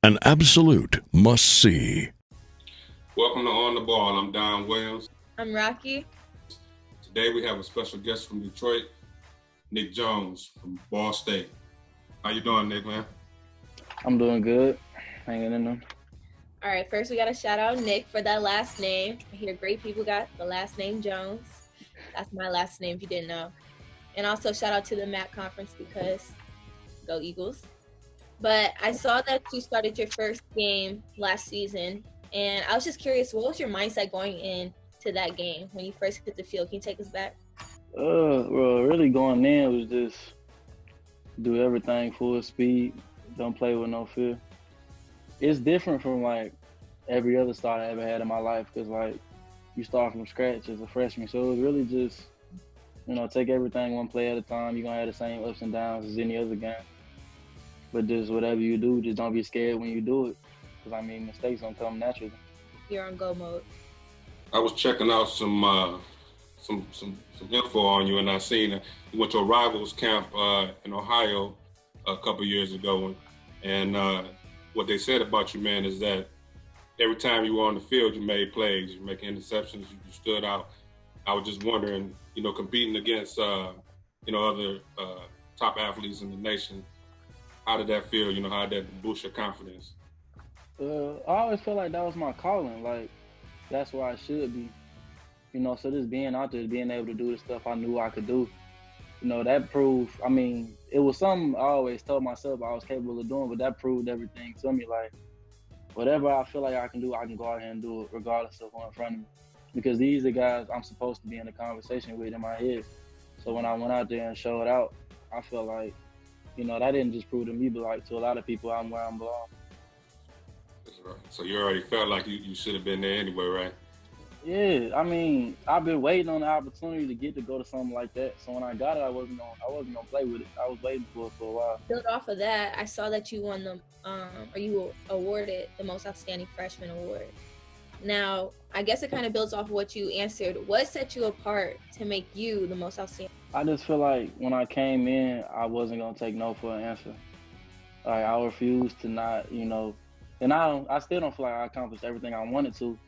An absolute must-see. Welcome to On the Ball. I'm Don Williams. I'm Rocke. Today we have a special guest from Detroit, Nic Jones from Ball State. How you doing, Nick, man? I'm doing good. Hanging in there. All right, first we got to shout out Nick for that last name. I hear great people got the last name Jones. That's my last name if you didn't know. And also shout out to the MAC conference because go Eagles. But I saw that you started your first game last season, and I was just curious, what was your mindset going into that game when you first hit the field? Can you take us back? Well, really going in was just do everything full speed. Don't play with no fear. It's different from like every other start I ever had in my life because like you start from scratch as a freshman. So it was really just, take everything one play at a time. You're going to have the same ups and downs as any other game. But just whatever you do, just don't be scared when you do it. Because, mistakes don't come naturally. You're on go mode. I was checking out some info on you, and I seen you went to a rivals camp in Ohio a couple years ago. And what they said about you, man, is that every time you were on the field, you made plays, you make interceptions, you stood out. I was just wondering, competing against, other top athletes in the nation, how did that feel? How did that boost your confidence? I always felt like that was my calling. Like, that's where I should be. So just being out there, being able to do the stuff I knew I could do, that proved, it was something I always told myself I was capable of doing, but that proved everything to me. Like, whatever I feel like I can do, I can go out here and do it regardless of who's in front of me. Because these are guys I'm supposed to be in a conversation with in my head. So when I went out there and showed out, I felt like, that didn't just prove to me, but like to a lot of people, I'm where I'm belong. That's right. So you already felt like you should have been there anyway, right? Yeah, I've been waiting on the opportunity to get to go to something like that. So when I got it, I wasn't gonna play with it. I was waiting for it for a while. Build off of that, I saw that you won you were awarded the Most Outstanding Freshman Award. Now, I guess it kind of builds off of what you answered. What set you apart to make you the most outstanding? I just feel like when I came in, I wasn't gonna take no for an answer. Like I refused to not, and I still don't feel like I accomplished everything I wanted to,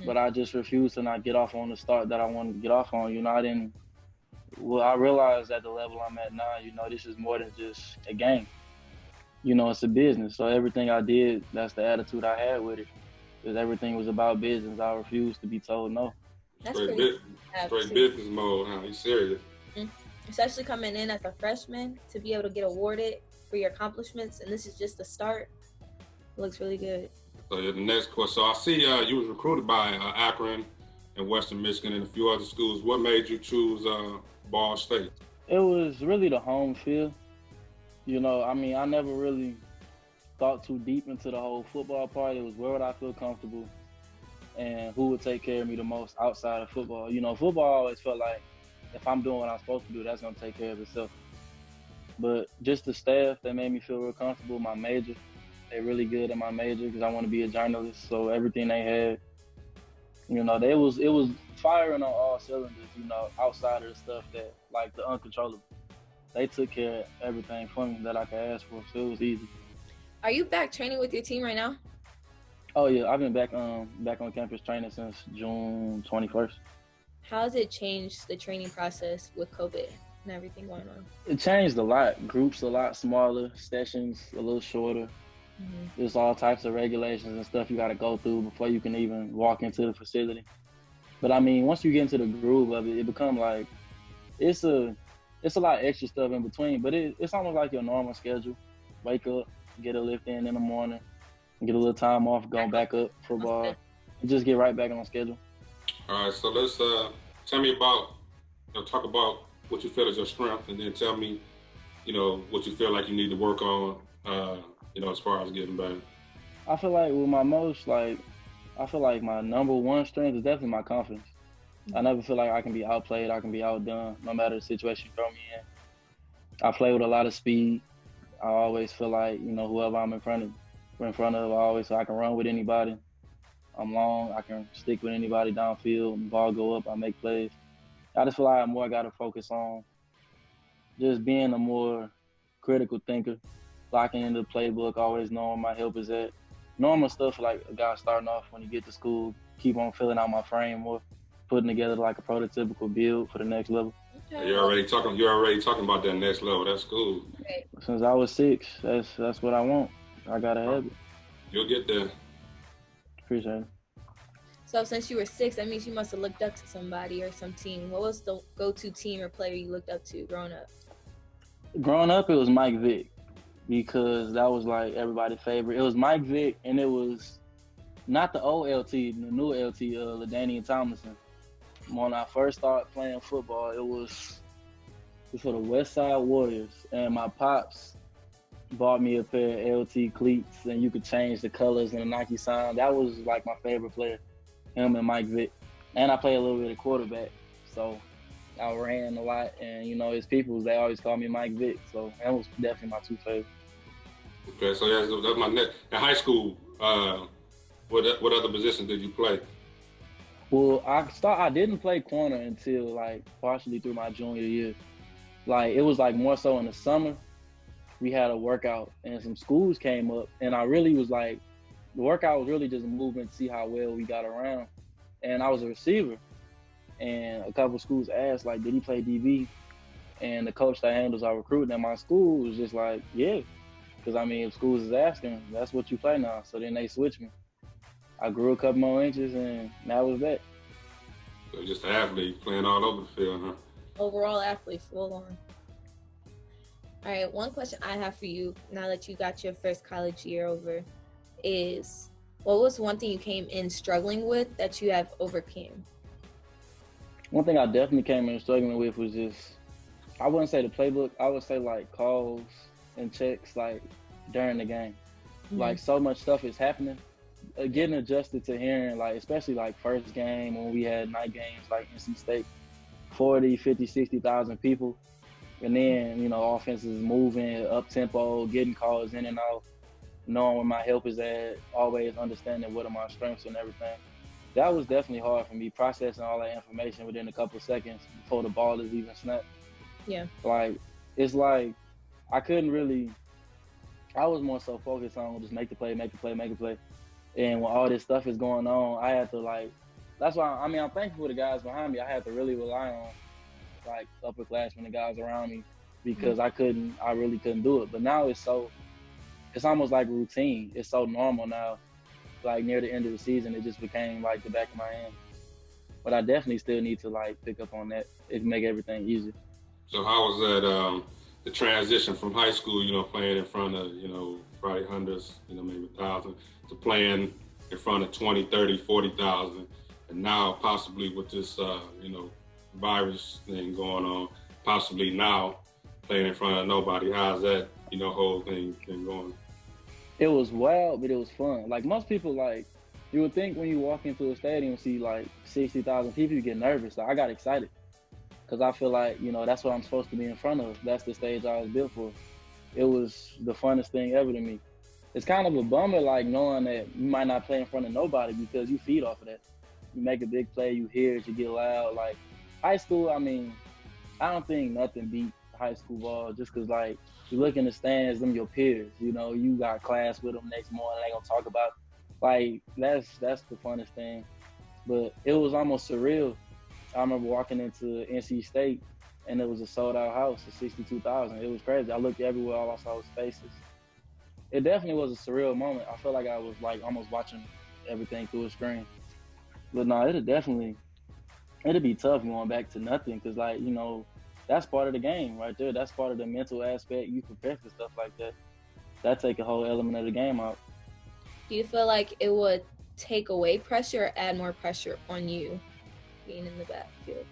but I just refused to not get off on the start that I wanted to get off on. I realized at the level I'm at now, this is more than just a game. It's a business. So everything I did, that's the attitude I had with it. Because everything was about business. I refused to be told no. That's straight business mode, huh? You serious? Mm-hmm. Especially coming in as a freshman to be able to get awarded for your accomplishments, and this is just the start. It looks really good. So the next question. So I see you was recruited by Akron and Western Michigan and a few other schools. What made you choose Ball State? It was really the home field. I never really thought too deep into the whole football part. It was where would I feel comfortable and who would take care of me the most outside of football. Football always felt like if I'm doing what I'm supposed to do, that's going to take care of itself. But just the staff, they made me feel real comfortable. My major, they're really good at my major because I want to be a journalist. So everything they had, it was firing on all cylinders, outside of the stuff that, like the uncontrollable. They took care of everything for me that I could ask for, so it was easy. Are you back training with your team right now? Oh yeah, I've been back on campus training since June 21st. How has it changed the training process with COVID and everything going on? It changed a lot. Groups a lot smaller, sessions a little shorter. There's all types of regulations and stuff you got to go through before you can even walk into the facility. But once you get into the groove of it, it becomes like it's a lot of extra stuff in between. But it's almost like your normal schedule. Wake up, get a lift in the morning, get a little time off, go back up football, and just get right back on schedule. All right, so let's tell me about, talk about what you feel is your strength, and then tell me, what you feel like you need to work on, as far as getting better. I feel like with my my number one strength is definitely my confidence. I never feel like I can be outplayed, I can be outdone, no matter the situation you throw me in. I play with a lot of speed. I always feel like, whoever I'm in front of, I always feel I can run with anybody. I'm long, I can stick with anybody downfield, ball go up, I make plays. I just feel like I got to focus on just being a more critical thinker locking into the playbook, always knowing where my help is at. Normal stuff like a guy starting off when you get to school, keep on filling out my frame or putting together like a prototypical build for the next level. Okay. You're already talking about that next level. That's cool. Right. Since I was 6, that's what I want. I gotta have it. You'll get there. Appreciate it. So since you were 6, that means you must have looked up to somebody or some team. What was the go-to team or player you looked up to growing up? Growing up, it was Mike Vick because that was like everybody's favorite. It was Mike Vick, and it was not the old LT, the new LT, LaDainian Tomlinson. When I first started playing football, it was for the West Side Warriors, and my pops bought me a pair of LT cleats, and you could change the colors and the Nike sign. That was like my favorite player, him and Mike Vick. And I played a little bit of quarterback, so I ran a lot. And you know, his people, they always call me Mike Vick, so that was definitely my 2 favorites. Okay, so that's my next. In high school, what other positions did you play? Well, I didn't play corner until like partially through my junior year. Like it was like more so in the summer. We had a workout and some schools came up, and I really was like, the workout was really just a movement to see how well we got around. And I was a receiver, and a couple of schools asked like, did he play DB? And the coach that handles our recruiting at my school was just like, yeah, because I mean, if schools is asking, that's what you play now. So then they switched me. I grew a couple more inches, and that was that. So just an athlete playing all over the field, huh? Overall athlete, full on. All right, one question I have for you now that you got your first college year over is, what was one thing you came in struggling with that you have overcame? One thing I definitely came in struggling with was just, I wouldn't say the playbook, I would say like calls and checks like during the game. Mm-hmm. Like so much stuff is happening. Getting adjusted to hearing like, especially like first game when we had night games like NC State, 40, 50, 60,000 people. And then, you know, offenses moving up tempo, getting calls in and out, knowing where my help is at, always understanding what are my strengths and everything. That was definitely hard for me, processing all that information within a couple of seconds before the ball is even snapped. Yeah. Like, it's like, I was more so focused on just make the play. And when all this stuff is going on, I had to like, that's why, I mean, I'm thankful for the guys behind me. I had to really rely on like upperclassmen, the guys around me, because I really couldn't do it. But now it's almost like routine. It's so normal now. Like near the end of the season, it just became like the back of my hand. But I definitely still need to like pick up on that. It make everything easier. So how was that, the transition from high school, you know, playing in front of, you know, probably hundreds, you know, maybe 1,000, to playing in front of 20, 30, 40,000, and now possibly with this, you know, virus thing going on, possibly now playing in front of nobody. How's that, you know, whole thing been going? It was wild, but it was fun. Like most people, like you would think when you walk into a stadium and see like 60,000 people, you get nervous. Like I got excited because I feel like, you know, that's what I'm supposed to be in front of. That's the stage I was built for. It was the funnest thing ever to me. It's kind of a bummer, like knowing that you might not play in front of nobody because you feed off of that. You make a big play, you hear it, you get loud. Like high school, I mean, I don't think nothing beat high school ball just because, like, you look in the stands, them your peers, you know, you got class with them next morning, they gonna talk about, like, that's the funnest thing. But it was almost surreal. I remember walking into NC State, and it was a sold-out house of 62,000. It was crazy. I looked everywhere, all I saw was faces. It definitely was a surreal moment. I felt like I was, like, almost watching everything through a screen. But, no, it'd be tough going back to nothing because, like, you know, that's part of the game right there. That's part of the mental aspect. You prepare for stuff like that. That take a whole element of the game out. Do you feel like it would take away pressure or add more pressure on you being in the backfield?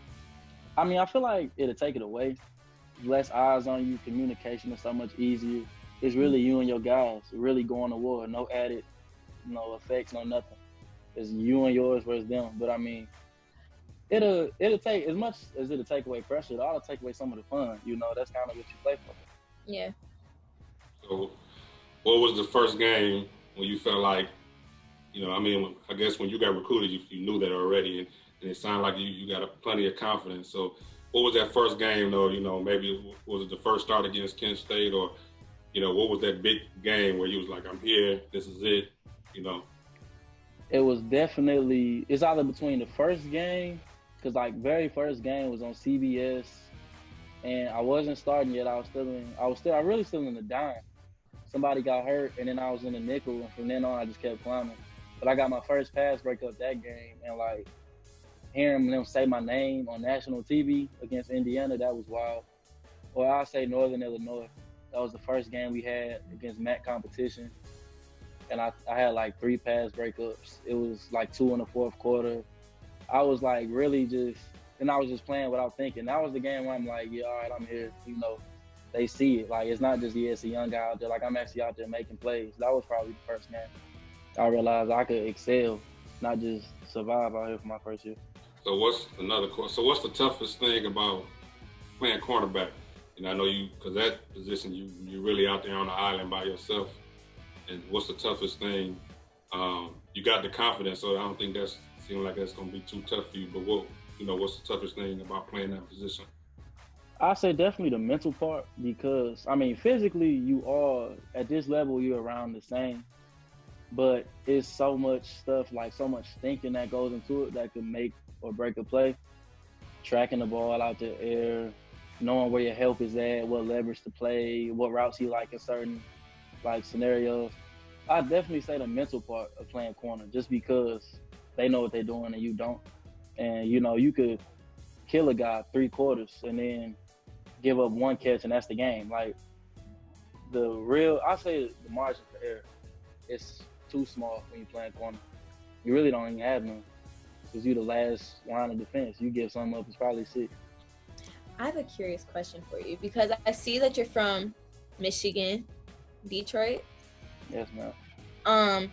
I mean, I feel like it'll take it away. Less eyes on you. Communication is so much easier. It's really you and your guys really going to war. No added, no effects, no nothing. It's you and yours versus them. But I mean, it'll take, as much as it'll take away pressure, it'll take away some of the fun. You know, that's kind of what you play for. Yeah. So what was the first game when you felt like, you know, I mean, I guess when you got recruited, you knew that already, and it sounded like you got plenty of confidence. So what was that first game, though? You know, maybe was it the first start against Kent State, or what was that big game where you was like, I'm here, this is it, It was definitely, it's either between the first game, because like very first game was on CBS, and I wasn't starting yet. I really still in the dime. Somebody got hurt, and then I was in the nickel, and from then on I just kept climbing. But I got my first pass breakup that game, and like hearing them say my name on national TV against Indiana, that was wild. Or I'll say Northern Illinois. That was the first game we had against MAC competition. And I had like 3 pass breakups. It was like 2 in the fourth quarter. I was like really and I was just playing without thinking. That was the game where I'm like, yeah, all right, I'm here. They see it. Like, it's not just, it's a young guy out there. Like, I'm actually out there making plays. That was probably the first game I realized I could excel, not just survive out here for my first year. So what's the toughest thing about playing cornerback? And I know because that position, you're really out there on the island by yourself. And what's the toughest thing? You got the confidence, so I don't think seems like that's going to be too tough for you. But what's the toughest thing about playing that position? I say definitely the mental part, because I mean, physically you are at this level, you're around the same, but it's so much stuff, like so much thinking that goes into it that could make or break a play. Tracking the ball out the air, knowing where your help is at, what leverage to play, what routes you like in certain like scenarios. I definitely say the mental part of playing corner, just because they know what they're doing and you don't. And you could kill a guy 3 quarters and then give up 1 catch and that's the game. Like I say the margin for error, it's too small when you're playing corner. You really don't even have none, because you're the last line of defense. You give something up, it's probably 6. I have a curious question for you, because I see that you're from Michigan, Detroit. Yes, ma'am.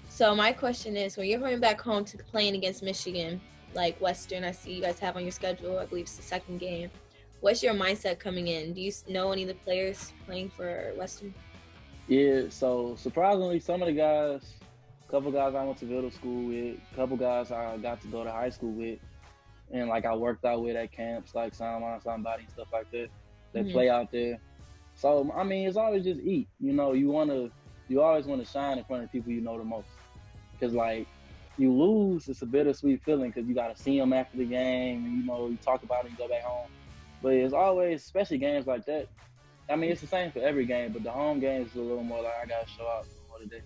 So my question is, when you're going back home to playing against Michigan, like Western, I see you guys have on your schedule, I believe it's the second game. What's your mindset coming in? Do you know any of the players playing for Western? Yeah, so surprisingly, some of the guys, a couple guys I went to middle school with, a couple guys I got to go to high school with, and like I worked out with at camps, like Soundline, Somebody, and stuff like that. They play out there. So, I mean, it's always just eat. You always want to shine in front of people you know the most. Because, like, you lose, it's a bittersweet feeling, because you got to see them after the game, and, you talk about it and go back home. But it's always, especially games like that, I mean, it's the same for every game, but the home games is a little more like, I got to show out more today.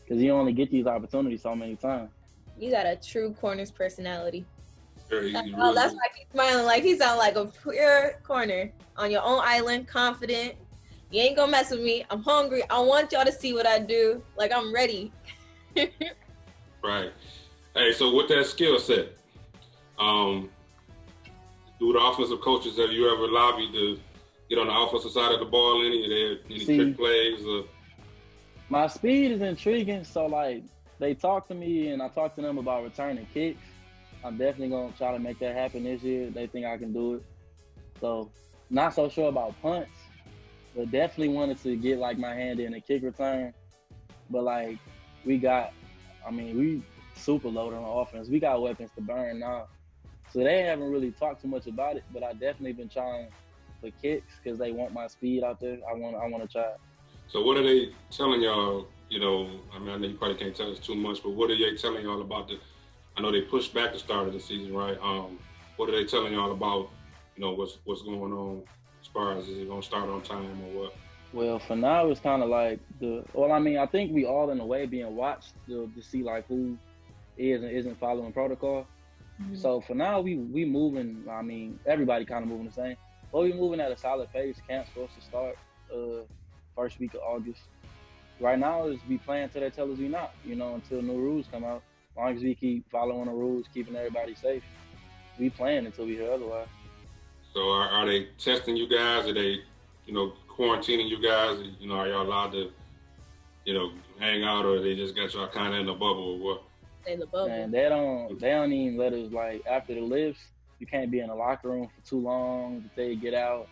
Because you only get these opportunities so many times. You got a true corner's personality. Very That's easy, why he's smiling, like he sounds like a pure corner on your own island, confident. You ain't gonna mess with me. I'm hungry. I want y'all to see what I do. Like, I'm ready. Right. Hey, so with that skill set, do the offensive coaches, have you ever lobbied to get on the offensive side of the ball? Any trick plays? My speed is intriguing, so like they talk to me and I talk to them about returning kicks. I'm definitely gonna try to make that happen this year. They think I can do it. So not so sure about punts, but definitely wanted to get like my hand in a kick return. But like we super loaded on offense. We got weapons to burn now. So they haven't really talked too much about it, but I definitely been trying for kicks because they want my speed out there. I want to try it. So what are they telling y'all? I know you probably can't tell us too much, but what are they telling y'all about I know they pushed back the start of the season, right? What are they telling y'all about, what's going on as far as is it going to start on time or what? Well, for now, it's kind of like I think we all in a way being watched to see like who is and isn't following protocol. Mm-hmm. So for now, we moving. I mean, everybody kind of moving the same. But we moving at a solid pace. Camp's supposed to start first week of August. Right now is we playing till they tell us we not. Until new rules come out. As long as we keep following the rules, keeping everybody safe, we playing until we hear otherwise. So are they testing you guys? Are they, quarantining you guys? Are y'all allowed to, hang out, or they just got y'all kind of in the bubble or what? In the bubble. Man, they don't even let us, like, after the lifts, you can't be in the locker room for too long until you get out.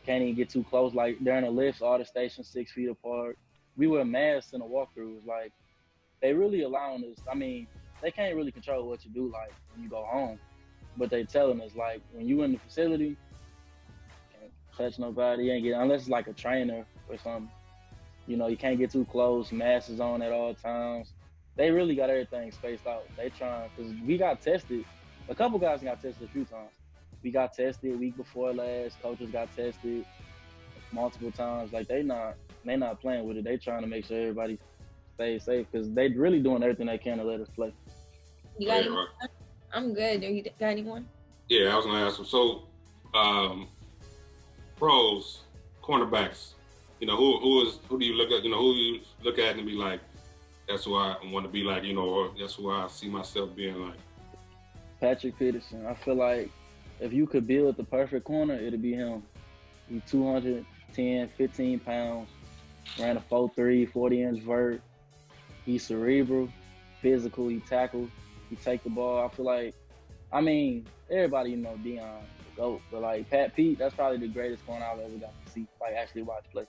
Can't even get too close. Like, during the lifts, all the stations 6 feet apart. We wear masks in the walkthroughs. Like, they really allowing us. I mean, they can't really control what you do, like, when you go home. But they telling us, like, when you in the facility, can't touch nobody, unless it's like a trainer or something. You know, you can't get too close, masks on at all times. They really got everything spaced out. They trying, because we got tested. A couple guys got tested a few times. We got tested week before last. Coaches got tested multiple times. Like, they not playing with it. They trying to make sure everybody stays safe, because they really doing everything they can to let us play. You got any more? I'm good. You got any more? Yeah, I was gonna ask them. So, pros, cornerbacks. You know, who do you look at? You know, who you look at and be like, that's who I want to be like. You know, or that's who I see myself being like. Patrick Peterson. I feel like if you could build the perfect corner, it'd be him. He's 210, 15 pounds, ran a 4.3, 40-inch vert. He's cerebral, physical, he tackles, he take the ball. I feel like, I mean, everybody, you know, Deion, the GOAT, but like Pat Pete, that's probably the greatest corner I've ever got to see, like actually watch play.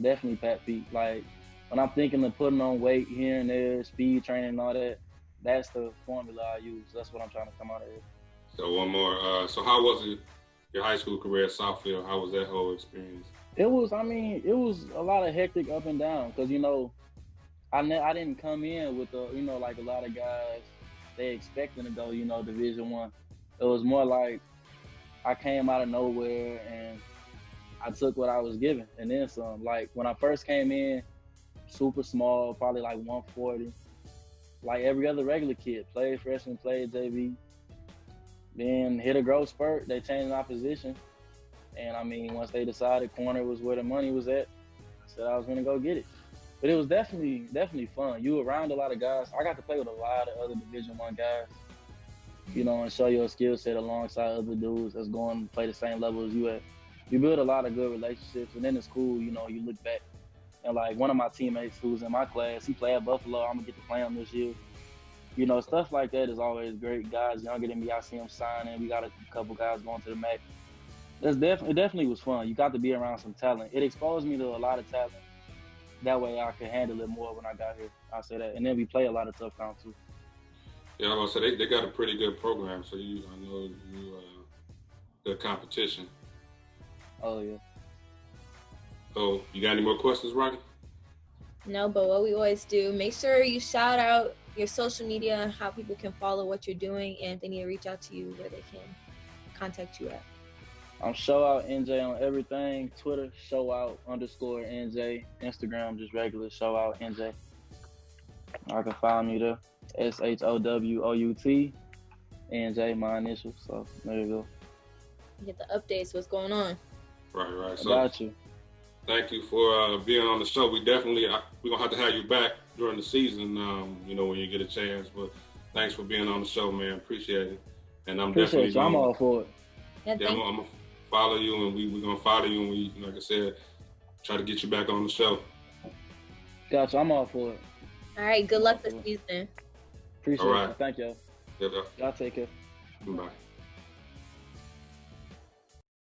Definitely Pat Pete. Like, when I'm thinking of putting on weight here and there, speed training and all that, that's the formula I use. That's what I'm trying to come out of here. So one more. So how was it, your high school career at Southfield? How was that whole experience? It was a lot of hectic up and down, because, you know, I didn't come in with you know, like a lot of guys, they expecting to go, you know, Division I. It was more like I came out of nowhere and I took what I was given and then some. Like, when I first came in, super small, probably like 140. Like every other regular kid, played freshman, played JV. Then hit a growth spurt, they changed my position. And I mean, once they decided corner was where the money was at, I said I was gonna go get it. But it was definitely fun. You around a lot of guys. I got to play with a lot of other Division I guys, you know, and show your skill set alongside other dudes that's going to play the same level as you at. You build a lot of good relationships, and then in school, you know, you look back and like one of my teammates who was in my class, he played at Buffalo. I'm gonna get to play him this year. You know, stuff like that is always great. Guys younger than me, I see them signing. We got a couple guys going to the MAC. It definitely was fun. You got to be around some talent. It exposed me to a lot of talent. That way I could handle it more when I got here. I'll say that. And then we play a lot of tough count too. Yeah, I was gonna say they got a pretty good program, so I know you good competition. Oh yeah. So you got any more questions, Rocke? No, but what we always do, make sure you shout out your social media and how people can follow what you're doing, and if they need to reach out to you, where they can contact you at. I'm Show Out NJ on everything. Twitter, Show Out _NJ. Instagram, just regular Show Out NJ. I can find me there. SHOWOUT NJ, my initials. So there you go. Get the updates. What's going on? Right. So Got you. thank you for being on the show. We're gonna have to have you back during the season. You know, when you get a chance. But thanks for being on the show, man. Appreciate it. And I'm Appreciate you. I'm all for it. Yeah, I'm gonna follow you, and we're gonna follow you, and we, like I said, try to get you back on the show. Gotcha. I'm all for it. All right. Good luck this season. Appreciate All right. it. Thank y'all. Yeah. Y'all take care. Bye.